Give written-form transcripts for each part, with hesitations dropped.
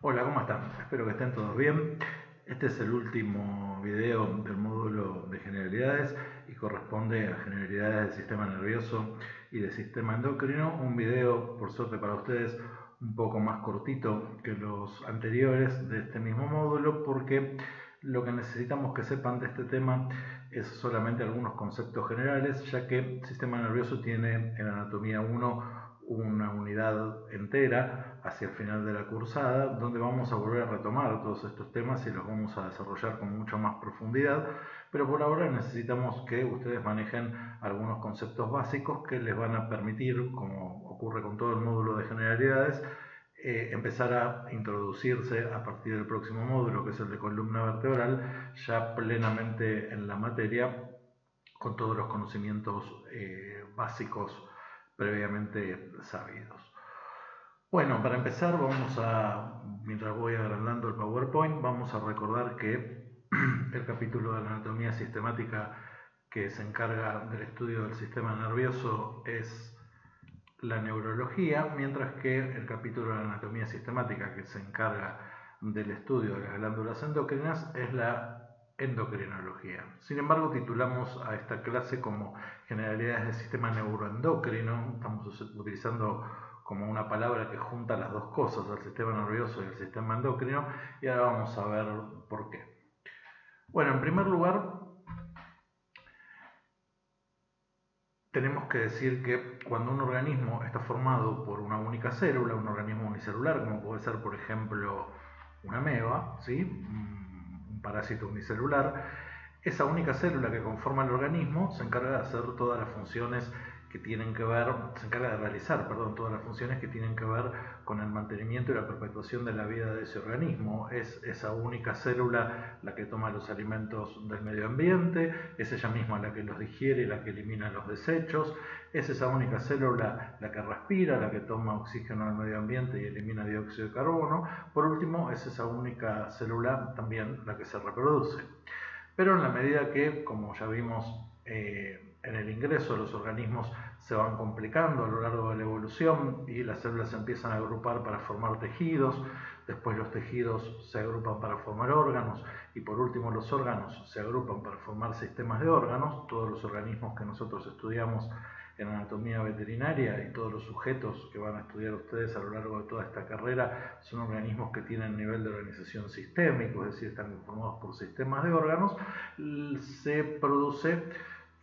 Hola, ¿cómo están? Espero que estén todos bien. Este es el último video del módulo de generalidades y corresponde a generalidades del sistema nervioso y del sistema endocrino. Un video, por suerte para ustedes, un poco más cortito que los anteriores de este mismo módulo, porque lo que necesitamos que sepan de este tema es solamente algunos conceptos generales, ya que el sistema nervioso tiene en anatomía 1 una unidad entera hacia el final de la cursada, donde vamos a volver a retomar todos estos temas y los vamos a desarrollar con mucho más profundidad, pero por ahora necesitamos que ustedes manejen algunos conceptos básicos que les van a permitir, como ocurre con todo el módulo de generalidades, empezar a introducirse a partir del próximo módulo, que es el de columna vertebral, ya plenamente en la materia, con todos los conocimientos básicos previamente sabidos. Bueno, para empezar mientras voy agrandando el PowerPoint, vamos a recordar que el capítulo de la anatomía sistemática que se encarga del estudio del sistema nervioso es la neurología, mientras que el capítulo de la anatomía sistemática que se encarga del estudio de las glándulas endocrinas es la endocrinología. Sin embargo, titulamos a esta clase como generalidades del sistema neuroendocrino. Estamos utilizando como una palabra que junta las dos cosas, el sistema nervioso y el sistema endocrino, y ahora vamos a ver por qué. Bueno, en primer lugar, tenemos que decir que cuando un organismo está formado por una única célula, un organismo unicelular, como puede ser, por ejemplo, una ameba, ¿sí? Un parásito unicelular, esa única célula que conforma el organismo se encarga de hacer todas las funciones que tienen que ver, se encarga de realizar, perdón, todas las funciones que tienen que ver con el mantenimiento y la perpetuación de la vida de ese organismo. Es esa única célula la que toma los alimentos del medio ambiente, es ella misma la que los digiere y la que elimina los desechos, es esa única célula la que respira, la que toma oxígeno del medio ambiente y elimina dióxido de carbono. Por último, es esa única célula también la que se reproduce. Pero en la medida que, como ya vimos en el ingreso, los organismos se van complicando a lo largo de la evolución y las células se empiezan a agrupar para formar tejidos, después los tejidos se agrupan para formar órganos y por último los órganos se agrupan para formar sistemas de órganos. Todos los organismos que nosotros estudiamos en anatomía veterinaria y todos los sujetos que van a estudiar ustedes a lo largo de toda esta carrera son organismos que tienen nivel de organización sistémico, es decir, están conformados por sistemas de órganos. Se produce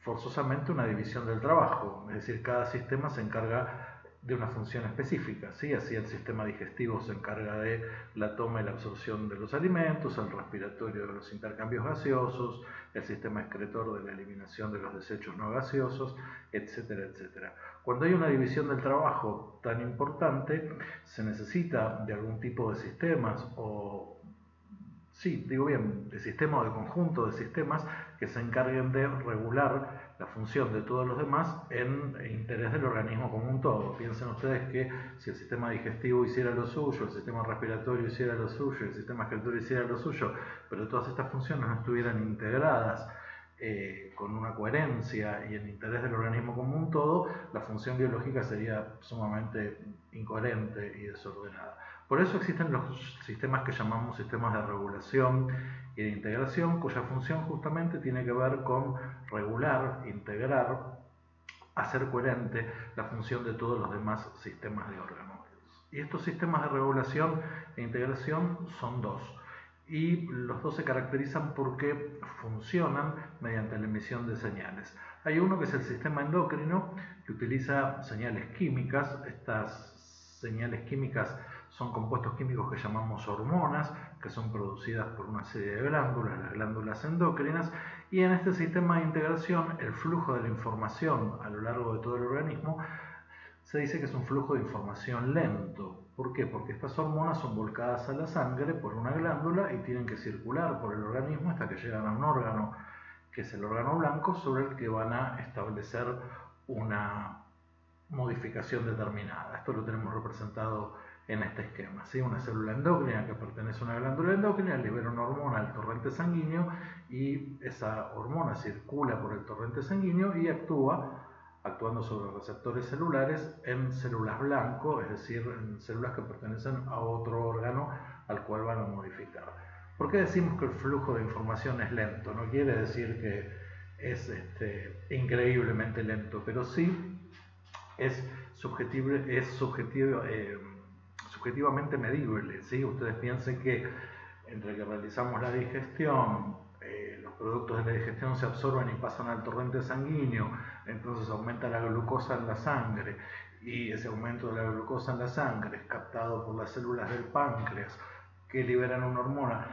forzosamente una división del trabajo, es decir, cada sistema se encarga de una función específica, ¿sí? Así el sistema digestivo se encarga de la toma y la absorción de los alimentos, el respiratorio de los intercambios gaseosos, el sistema excretor de la eliminación de los desechos no gaseosos, etcétera, etcétera. Cuando hay una división del trabajo tan importante, se necesita de algún tipo de sistemas sí, digo bien, de sistema o de conjunto de sistemas que se encarguen de regular la función de todos los demás en interés del organismo como un todo. Piensen ustedes que si el sistema digestivo hiciera lo suyo, el sistema respiratorio hiciera lo suyo, el sistema excretor hiciera lo suyo, pero todas estas funciones no estuvieran integradas con una coherencia y en interés del organismo como un todo, la función biológica sería sumamente incoherente y desordenada. Por eso existen los sistemas que llamamos sistemas de regulación y de integración, cuya función justamente tiene que ver con regular, integrar, hacer coherente la función de todos los demás sistemas de órganos. Y estos sistemas de regulación e integración son dos. Y los dos se caracterizan porque funcionan mediante la emisión de señales. Hay uno que es el sistema endocrino, que utiliza señales químicas. Estas señales químicas son compuestos químicos que llamamos hormonas, que son producidas por una serie de glándulas, las glándulas endocrinas, y en este sistema de integración el flujo de la información a lo largo de todo el organismo se dice que es un flujo de información lento. ¿Por qué? Porque estas hormonas son volcadas a la sangre por una glándula y tienen que circular por el organismo hasta que llegan a un órgano, que es el órgano blanco, sobre el que van a establecer una modificación determinada. Esto lo tenemos representado en este esquema, ¿sí? Una célula endocrina que pertenece a una glándula endocrina libera una hormona al torrente sanguíneo y esa hormona circula por el torrente sanguíneo y actúa actuando sobre receptores celulares en células blanco, es decir, en células que pertenecen a otro órgano al cual van a modificar. ¿Por qué decimos que el flujo de información es lento? No quiere decir que es increíblemente lento, pero sí es subjetivamente medible, ¿sí? Ustedes piensen que entre que realizamos la digestión, los productos de la digestión se absorben y pasan al torrente sanguíneo, entonces aumenta la glucosa en la sangre, y ese aumento de la glucosa en la sangre es captado por las células del páncreas que liberan una hormona,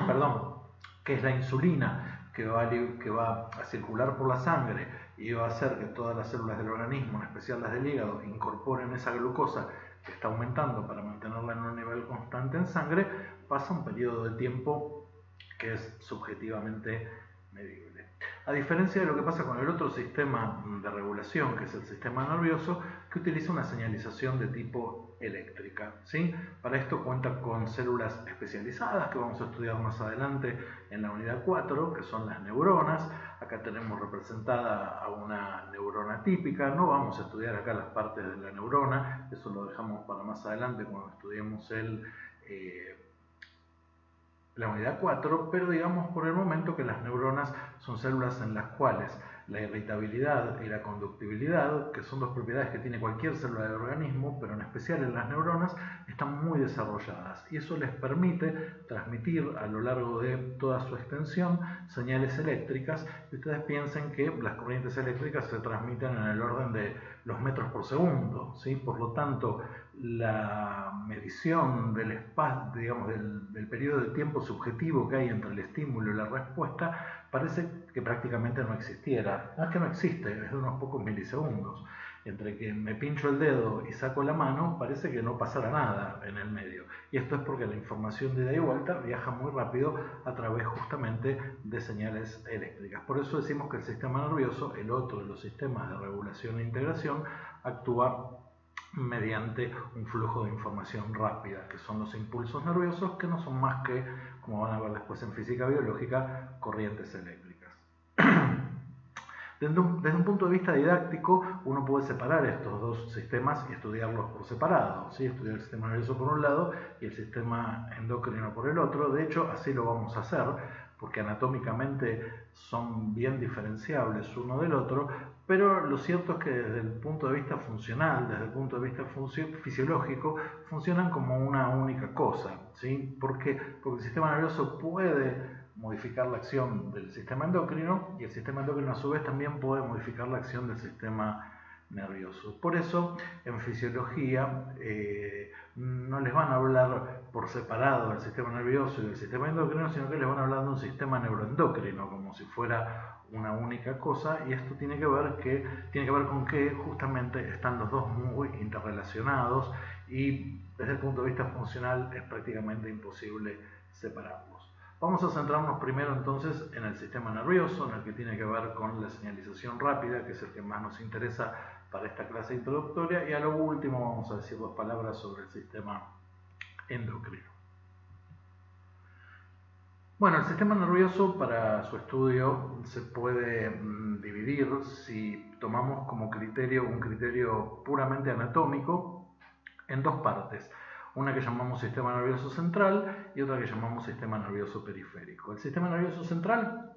perdón, que es la insulina, que va a circular por la sangre y va a hacer que todas las células del organismo, en especial las del hígado, incorporen esa glucosa que está aumentando para mantenerla en un nivel constante en sangre. Pasa un periodo de tiempo que es subjetivamente medible. A diferencia de lo que pasa con el otro sistema de regulación, que es el sistema nervioso, que utiliza una señalización de tipo eléctrica, ¿sí? Para esto cuenta con células especializadas que vamos a estudiar más adelante en la unidad 4, que son las neuronas. Acá tenemos representada a una neurona típica. No vamos a estudiar acá las partes de la neurona, eso lo dejamos para más adelante cuando estudiemos la unidad 4, pero digamos por el momento que las neuronas son células en las cuales la irritabilidad y la conductibilidad, que son dos propiedades que tiene cualquier célula del organismo, pero en especial en las neuronas, están muy desarrolladas y eso les permite transmitir a lo largo de toda su extensión señales eléctricas. Y ustedes piensen que las corrientes eléctricas se transmiten en el orden de los metros por segundo, ¿sí? Por lo tanto, la medición del espacio, digamos, del periodo de tiempo subjetivo que hay entre el estímulo y la respuesta parece que prácticamente no existiera. No es que no existe, es de unos pocos milisegundos. Entre que me pincho el dedo y saco la mano, parece que no pasara nada en el medio. Y esto es porque la información de ida y vuelta viaja muy rápido a través justamente de señales eléctricas. Por eso decimos que el sistema nervioso, el otro de los sistemas de regulación e integración, actúa mediante un flujo de información rápida, que son los impulsos nerviosos, que no son más que, como van a ver después en física biológica, corrientes eléctricas. Desde un punto de vista didáctico, uno puede separar estos dos sistemas y estudiarlos por separado, ¿sí? Estudiar el sistema nervioso por un lado y el sistema endocrino por el otro. De hecho, así lo vamos a hacer, porque anatómicamente son bien diferenciables uno del otro, pero lo cierto es que desde el punto de vista funcional, desde el punto de vista fisiológico, funcionan como una única cosa, ¿sí? ¿Por qué? Porque el sistema nervioso puede modificar la acción del sistema endocrino y el sistema endocrino a su vez también puede modificar la acción del sistema nervioso. Por eso en fisiología no les van a hablar por separado del sistema nervioso y del sistema endocrino, sino que les van a hablar de un sistema neuroendocrino como si fuera una única cosa, y esto tiene que ver con que justamente están los dos muy interrelacionados y desde el punto de vista funcional es prácticamente imposible separarlos. Vamos a centrarnos primero entonces en el sistema nervioso, en el que tiene que ver con la señalización rápida, que es el que más nos interesa para esta clase introductoria, y a lo último vamos a decir dos palabras sobre el sistema endocrino. Bueno, el sistema nervioso para su estudio se puede dividir, si tomamos como criterio un criterio puramente anatómico, en dos partes. Una que llamamos sistema nervioso central y otra que llamamos sistema nervioso periférico. El sistema nervioso central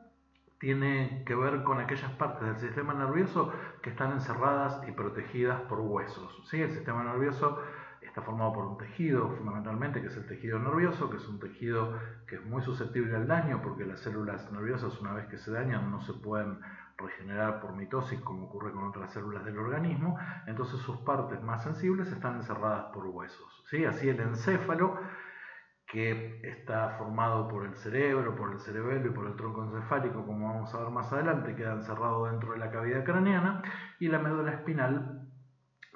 tiene que ver con aquellas partes del sistema nervioso que están encerradas y protegidas por huesos, ¿sí? El sistema nervioso está formado por un tejido fundamentalmente, que es el tejido nervioso, que es un tejido que es muy susceptible al daño porque las células nerviosas, una vez que se dañan, no se pueden regenerar por mitosis como ocurre con otras células del organismo. Entonces sus partes más sensibles están encerradas por huesos, ¿sí? Así el encéfalo, que está formado por el cerebro, por el cerebelo y por el tronco encefálico, como vamos a ver más adelante, queda encerrado dentro de la cavidad craneana, y la médula espinal,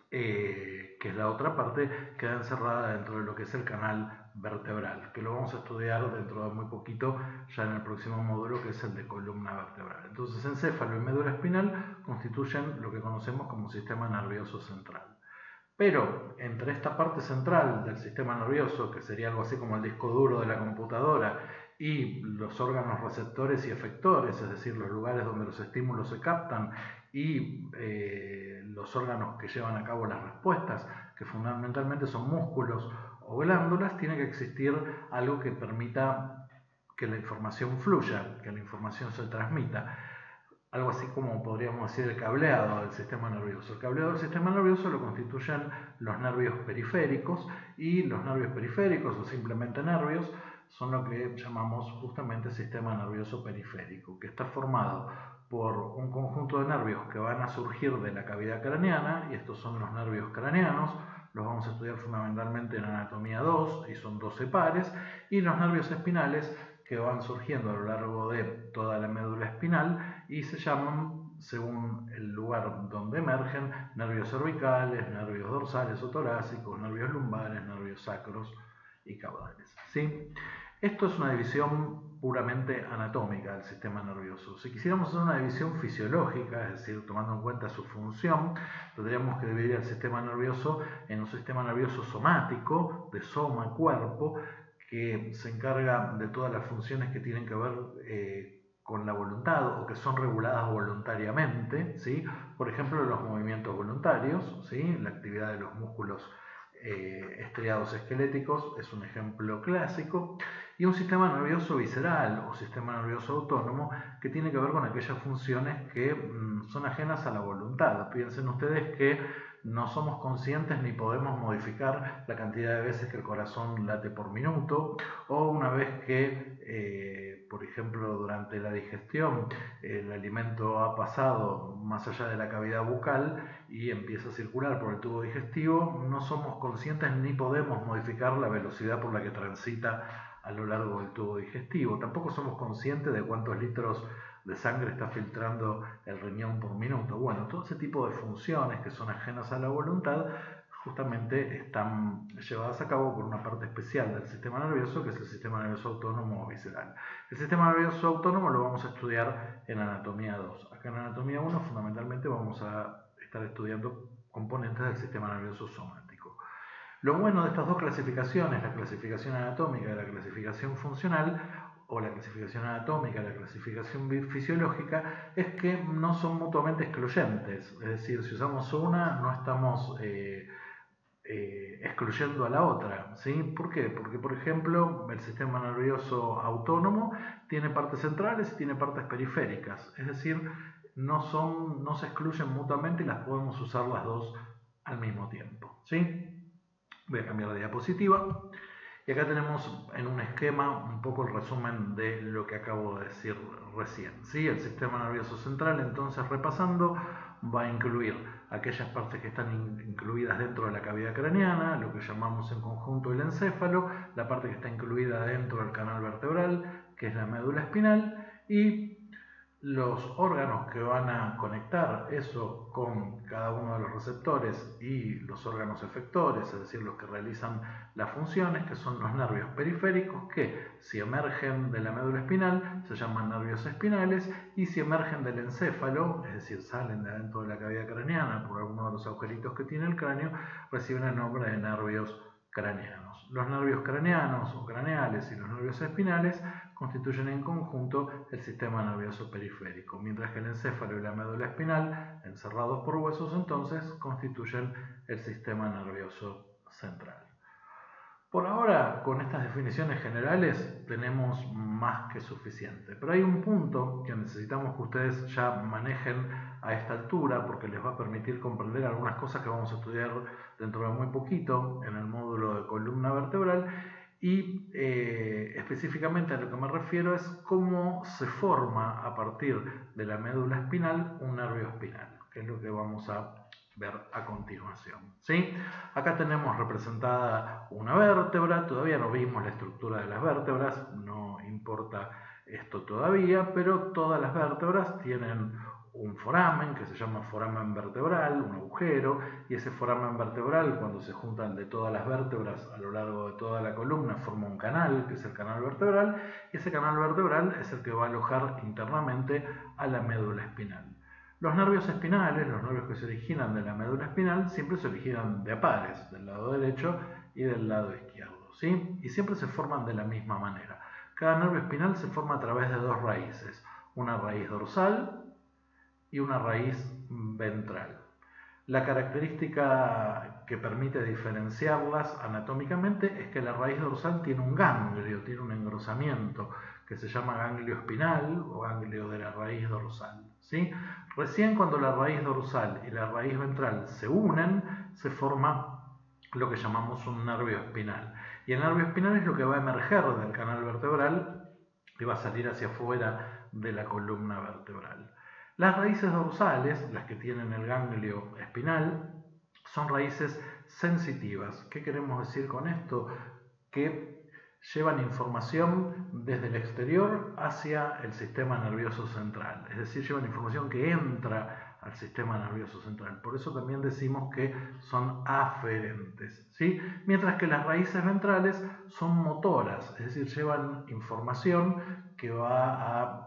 que es la otra parte, queda encerrada dentro de lo que es el canal vertebral, que lo vamos a estudiar dentro de muy poquito, ya en el próximo módulo, que es el de columna vertebral. Entonces, encéfalo y médula espinal constituyen lo que conocemos como sistema nervioso central. Pero entre esta parte central del sistema nervioso, que sería algo así como el disco duro de la computadora, y los órganos receptores y efectores, es decir, los lugares donde los estímulos se captan y los órganos que llevan a cabo las respuestas, que fundamentalmente son músculos o glándulas, tiene que existir algo que permita que la información fluya, que la información se transmita. Algo así como podríamos decir el cableado del sistema nervioso. El cableado del sistema nervioso lo constituyen los nervios periféricos, y los nervios periféricos, o simplemente nervios, son lo que llamamos justamente sistema nervioso periférico, que está formado por un conjunto de nervios que van a surgir de la cavidad craneana, y estos son los nervios craneanos. Los vamos a estudiar fundamentalmente en anatomía 2 y son 12 pares, y los nervios espinales que van surgiendo a lo largo de toda la médula espinal y se llaman, según el lugar donde emergen, nervios cervicales, nervios dorsales o torácicos, nervios lumbares, nervios sacros y caudales, ¿sí? Esto es una división puramente anatómica del sistema nervioso. Si quisiéramos hacer una división fisiológica, es decir, tomando en cuenta su función, tendríamos que dividir el sistema nervioso en un sistema nervioso somático, de soma, cuerpo, que se encarga de todas las funciones que tienen que ver con la voluntad o que son reguladas voluntariamente, ¿sí? Por ejemplo, los movimientos voluntarios, ¿sí? La actividad de los músculos estriados esqueléticos es un ejemplo clásico, y un sistema nervioso visceral o sistema nervioso autónomo que tiene que ver con aquellas funciones que son ajenas a la voluntad. Piensen ustedes que no somos conscientes ni podemos modificar la cantidad de veces que el corazón late por minuto, o una vez que, por ejemplo, durante la digestión el alimento ha pasado más allá de la cavidad bucal y empieza a circular por el tubo digestivo, no somos conscientes ni podemos modificar la velocidad por la que transita a lo largo del tubo digestivo. Tampoco somos conscientes de cuántos litros de sangre está filtrando el riñón por minuto. Bueno, todo ese tipo de funciones que son ajenas a la voluntad justamente están llevadas a cabo por una parte especial del sistema nervioso, que es el sistema nervioso autónomo o visceral. El sistema nervioso autónomo lo vamos a estudiar en anatomía 2. Acá en anatomía 1 fundamentalmente vamos a estar estudiando componentes del sistema nervioso somático. Lo bueno de estas dos clasificaciones, la clasificación anatómica y la clasificación funcional, o la clasificación anatómica y la clasificación fisiológica, es que no son mutuamente excluyentes. Es decir, si usamos una, no estamos excluyendo a la otra, ¿sí? ¿Por qué? Porque, por ejemplo, el sistema nervioso autónomo tiene partes centrales y tiene partes periféricas. Es decir, no se excluyen mutuamente y las podemos usar las dos al mismo tiempo, ¿sí? Voy a cambiar de diapositiva. Y acá tenemos en un esquema un poco el resumen de lo que acabo de decir recién, ¿sí? El sistema nervioso central, entonces, repasando, va a incluir aquellas partes que están incluidas dentro de la cavidad craneana, lo que llamamos en conjunto el encéfalo, la parte que está incluida dentro del canal vertebral, que es la médula espinal, y los órganos que van a conectar eso con cada uno de los receptores y los órganos efectores, es decir, los que realizan las funciones, que son los nervios periféricos, que si emergen de la médula espinal se llaman nervios espinales, y si emergen del encéfalo, es decir, salen de adentro de la cavidad craneana por alguno de los agujeritos que tiene el cráneo, reciben el nombre de nervios craneanos. Los nervios craneanos o craneales y los nervios espinales constituyen en conjunto el sistema nervioso periférico, mientras que el encéfalo y la médula espinal, encerrados por huesos, entonces constituyen el sistema nervioso central. Por ahora, con estas definiciones generales tenemos más que suficiente, pero hay un punto que necesitamos que ustedes ya manejen a esta altura, porque les va a permitir comprender algunas cosas que vamos a estudiar dentro de muy poquito en el módulo de columna vertebral, y específicamente a lo que me refiero es cómo se forma a partir de la médula espinal un nervio espinal, que es lo que vamos a ver a continuación, ¿sí? Acá tenemos representada una vértebra, todavía no vimos la estructura de las vértebras, no importa esto todavía, pero todas las vértebras tienen un foramen que se llama foramen vertebral, un agujero, y ese foramen vertebral, cuando se juntan de todas las vértebras a lo largo de toda la columna, forma un canal, que es el canal vertebral, y ese canal vertebral es el que va a alojar internamente a la médula espinal. Los nervios espinales, los nervios que se originan de la médula espinal, siempre se originan de a pares, del lado derecho y del lado izquierdo, ¿sí? Y siempre se forman de la misma manera. Cada nervio espinal se forma a través de dos raíces, una raíz dorsal y una raíz ventral. La característica que permite diferenciarlas anatómicamente es que la raíz dorsal tiene un ganglio, tiene un engrosamiento que se llama ganglio espinal o ganglio de la raíz dorsal, ¿sí? Recién cuando la raíz dorsal y la raíz ventral se unen, se forma lo que llamamos un nervio espinal. Y el nervio espinal es lo que va a emerger del canal vertebral y va a salir hacia afuera de la columna vertebral. Las raíces dorsales, las que tienen el ganglio espinal, son raíces sensitivas. ¿Qué queremos decir con esto? Que llevan información desde el exterior hacia el sistema nervioso central. Es decir, llevan información que entra al sistema nervioso central. Por eso también decimos que son aferentes, ¿sí? Mientras que las raíces ventrales son motoras, es decir, llevan información que va a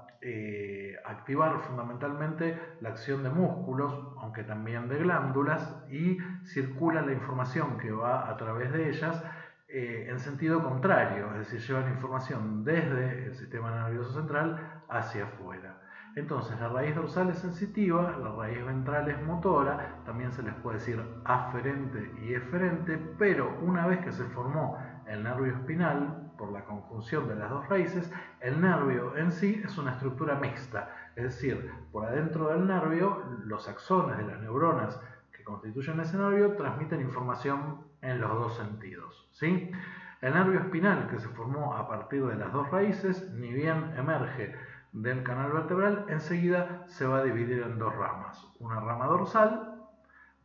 activar fundamentalmente la acción de músculos, aunque también de glándulas, y circula la información que va a través de ellas en sentido contrario, es decir, llevan información desde el sistema nervioso central hacia afuera. Entonces, la raíz dorsal es sensitiva, la raíz ventral es motora, también se les puede decir aferente y eferente, pero una vez que se formó el nervio espinal, por la conjunción de las dos raíces, el nervio en sí es una estructura mixta, es decir, por adentro del nervio, los axones de las neuronas que constituyen ese nervio transmiten información en los dos sentidos, ¿sí? El nervio espinal que se formó a partir de las dos raíces, ni bien emerge del canal vertebral, enseguida se va a dividir en dos ramas, una rama dorsal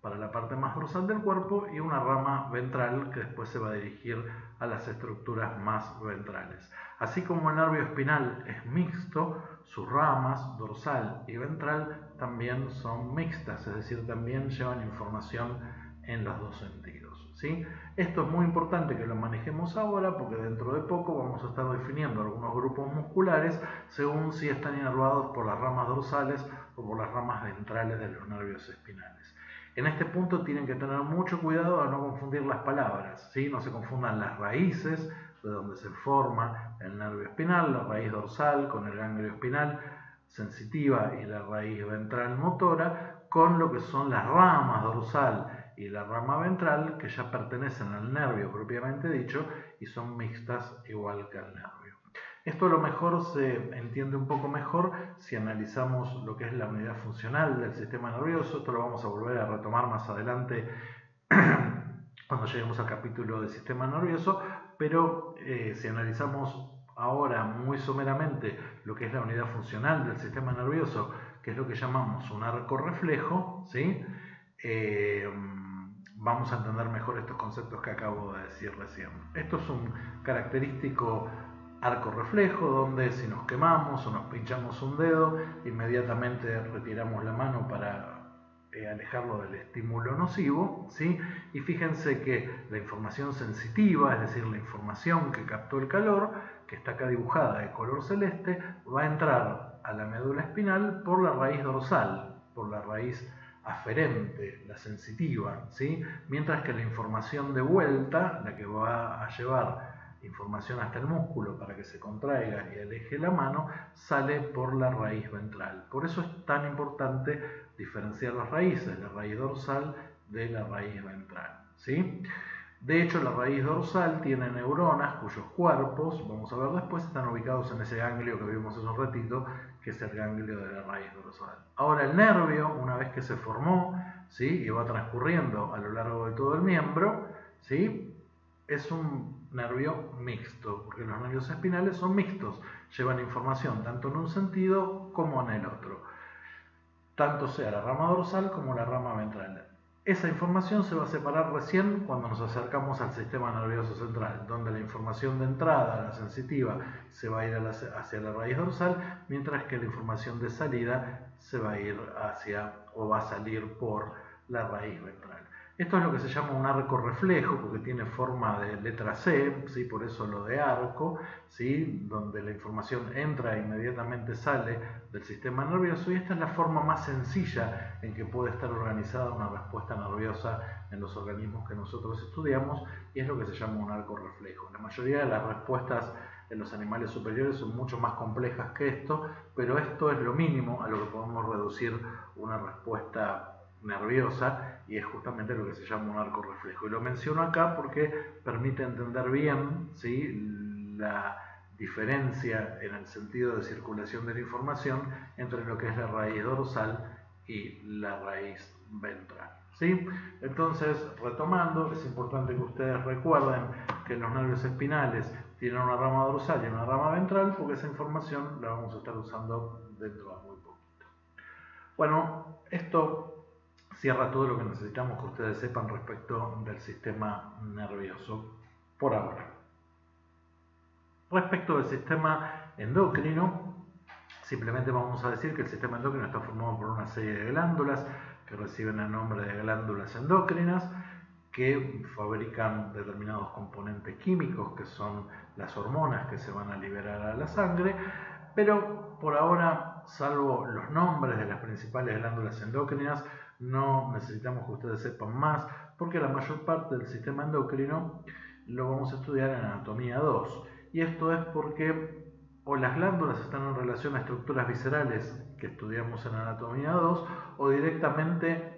para la parte más dorsal del cuerpo y una rama ventral que después se va a dirigir a las estructuras más ventrales. Así como el nervio espinal es mixto, sus ramas dorsal y ventral también son mixtas, es decir, también llevan información en los dos sentidos, ¿sí? Esto es muy importante que lo manejemos ahora porque dentro de poco vamos a estar definiendo algunos grupos musculares según si están inervados por las ramas dorsales o por las ramas ventrales de los nervios espinales. En este punto tienen que tener mucho cuidado a no confundir las palabras, ¿sí? No se confundan las raíces de donde se forma el nervio espinal, la raíz dorsal con el ganglio espinal sensitiva y la raíz ventral motora, con lo que son las ramas dorsal y la rama ventral que ya pertenecen al nervio propiamente dicho y son mixtas igual que al nervio. Esto a lo mejor se entiende un poco mejor si analizamos lo que es la unidad funcional del sistema nervioso. Esto lo vamos a volver a retomar más adelante cuando lleguemos al capítulo del sistema nervioso, pero si analizamos ahora muy someramente lo que es la unidad funcional del sistema nervioso, que es lo que llamamos un arco reflejo, ¿sí? Vamos a entender mejor estos conceptos que acabo de decir recién. Esto es un característico arco reflejo donde si nos quemamos o nos pinchamos un dedo, inmediatamente retiramos la mano para alejarlo del estímulo nocivo, ¿sí? Y fíjense que la información sensitiva, es decir, la información que captó el calor, que está acá dibujada de color celeste, va a entrar a la médula espinal por la raíz dorsal, por la raíz aferente, la sensitiva, ¿sí? Mientras que la información de vuelta, la que va a llevar información hasta el músculo para que se contraiga y aleje la mano, sale por la raíz ventral. Por eso es tan importante diferenciar las raíces, la raíz dorsal de la raíz ventral, ¿sí? De hecho, la raíz dorsal tiene neuronas cuyos cuerpos, vamos a ver después, están ubicados en ese ganglio que vimos hace un ratito, que es el ganglio de la raíz dorsal. Ahora, el nervio, una vez que se formó, ¿sí? Y va transcurriendo a lo largo de todo el miembro, ¿sí? Es un nervio mixto, porque los nervios espinales son mixtos, llevan información tanto en un sentido como en el otro, tanto sea la rama dorsal como la rama ventral. Esa información se va a separar recién cuando nos acercamos al sistema nervioso central, donde la información de entrada, la sensitiva, se va a ir hacia la raíz dorsal, mientras que la información de salida se va a ir hacia o va a salir por la raíz ventral. Esto es lo que se llama un arco reflejo, porque tiene forma de letra C, ¿sí? Por eso lo de arco, ¿sí? Donde la información entra e inmediatamente sale del sistema nervioso, y esta es la forma más sencilla en que puede estar organizada una respuesta nerviosa en los organismos que nosotros estudiamos, y es lo que se llama un arco reflejo. La mayoría de las respuestas en los animales superiores son mucho más complejas que esto, pero esto es lo mínimo a lo que podemos reducir una respuesta nerviosa y es justamente lo que se llama un arco reflejo. Y lo menciono acá porque permite entender bien, ¿sí?, la diferencia en el sentido de circulación de la información entre lo que es la raíz dorsal y la raíz ventral, ¿sí? Entonces, retomando, es importante que ustedes recuerden que los nervios espinales tienen una rama dorsal y una rama ventral porque esa información la vamos a estar usando dentro de muy poquito. Bueno, esto cierra todo lo que necesitamos que ustedes sepan respecto del sistema nervioso por ahora. Respecto del sistema endocrino, simplemente vamos a decir que el sistema endocrino está formado por una serie de glándulas que reciben el nombre de glándulas endocrinas, que fabrican determinados componentes químicos que son las hormonas que se van a liberar a la sangre, pero por ahora, salvo los nombres de las principales glándulas endocrinas, no necesitamos que ustedes sepan más, porque la mayor parte del sistema endocrino lo vamos a estudiar en anatomía 2. Y esto es porque o las glándulas están en relación a estructuras viscerales que estudiamos en anatomía 2, o directamente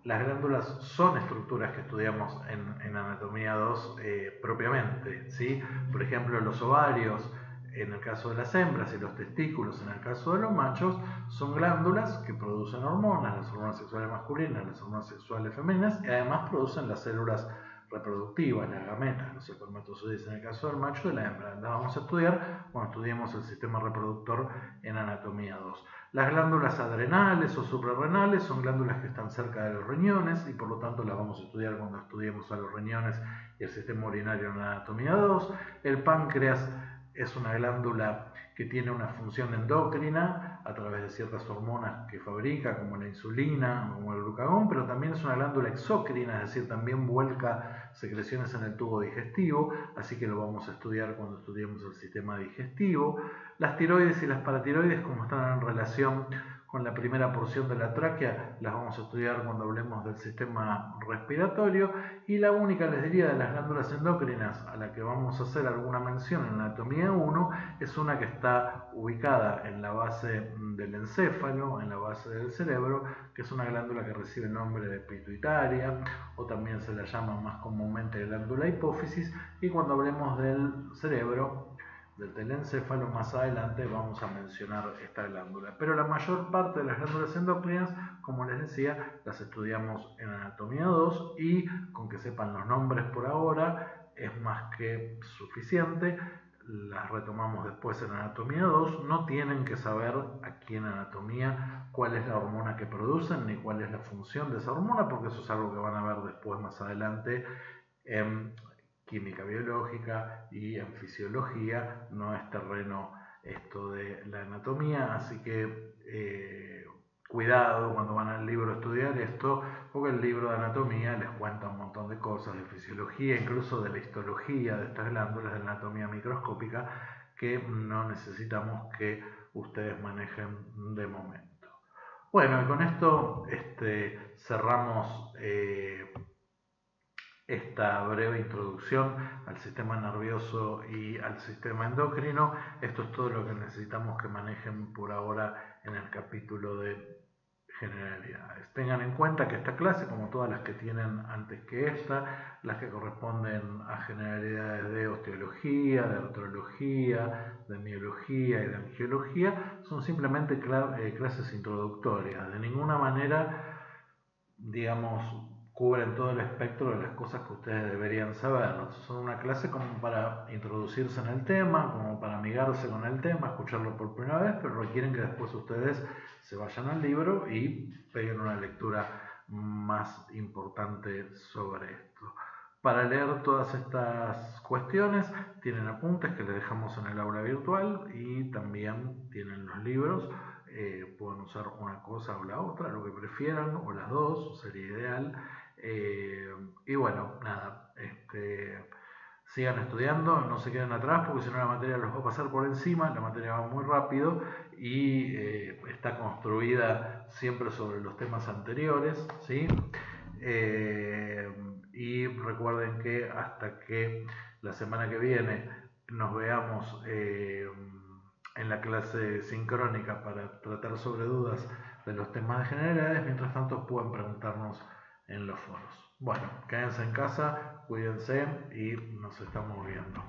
las glándulas son estructuras que estudiamos en anatomía 2 propiamente, ¿sí? Por ejemplo, los ovarios en el caso de las hembras y los testículos en el caso de los machos son glándulas que producen hormonas, las hormonas sexuales masculinas, las hormonas sexuales femeninas, y además producen las células reproductivas, las gametas, los espermatozoides en el caso del macho y de la hembra. Las vamos a estudiar cuando estudiemos el sistema reproductor en anatomía 2. Las glándulas adrenales o suprarrenales son glándulas que están cerca de los riñones y por lo tanto las vamos a estudiar cuando estudiemos a los riñones y el sistema urinario en anatomía 2. El páncreas es una glándula que tiene una función endocrina a través de ciertas hormonas que fabrica, como la insulina, como el glucagón, pero también es una glándula exócrina, es decir, también vuelca secreciones en el tubo digestivo, así que lo vamos a estudiar cuando estudiemos el sistema digestivo. Las tiroides y las paratiroides, como están en relación con la primera porción de la tráquea, las vamos a estudiar cuando hablemos del sistema respiratorio. Y la única, les diría, de las glándulas endocrinas a la que vamos a hacer alguna mención en anatomía 1 es una que está ubicada en la base del encéfalo, en la base del cerebro, que es una glándula que recibe el nombre de pituitaria, o también se la llama más comúnmente glándula hipófisis, y cuando hablemos del cerebro, del telencéfalo, más adelante vamos a mencionar esta glándula. Pero la mayor parte de las glándulas endocrinas, como les decía, las estudiamos en anatomía 2 y con que sepan los nombres por ahora es más que suficiente. Las retomamos después en anatomía 2. No tienen que saber aquí en anatomía cuál es la hormona que producen ni cuál es la función de esa hormona, porque eso es algo que van a ver después más adelante en química biológica y en fisiología. No es terreno esto de la anatomía, así que cuidado cuando van al libro a estudiar esto, porque el libro de anatomía les cuenta un montón de cosas de fisiología, incluso de la histología de estas glándulas, de la anatomía microscópica, que no necesitamos que ustedes manejen de momento. Bueno, y con esto cerramos esta breve introducción al sistema nervioso y al sistema endocrino. Esto es todo lo que necesitamos que manejen por ahora en el capítulo de generalidades. Tengan en cuenta que esta clase, como todas las que tienen antes que esta, las que corresponden a generalidades de osteología, de artrología, de miología y de angiología, son simplemente clases introductorias. De ninguna manera, digamos, cubren todo el espectro de las cosas que ustedes deberían saber. Son una clase como para introducirse en el tema, como para amigarse con el tema, escucharlo por primera vez, pero requieren que después ustedes se vayan al libro y peguen una lectura más importante sobre esto. Para leer todas estas cuestiones tienen apuntes que les dejamos en el aula virtual y también tienen los libros. Pueden usar una cosa o la otra, lo que prefieran, o las dos, sería ideal. Y bueno, nada, sigan estudiando, no se queden atrás porque si no la materia los va a pasar por encima, la materia va muy rápido y está construida siempre sobre los temas anteriores, ¿sí? Y recuerden que hasta que la semana que viene nos veamos en la clase sincrónica para tratar sobre dudas de los temas de generalidades. Mientras tanto, pueden preguntarnos en los foros. Bueno, quédense en casa, cuídense y nos estamos viendo.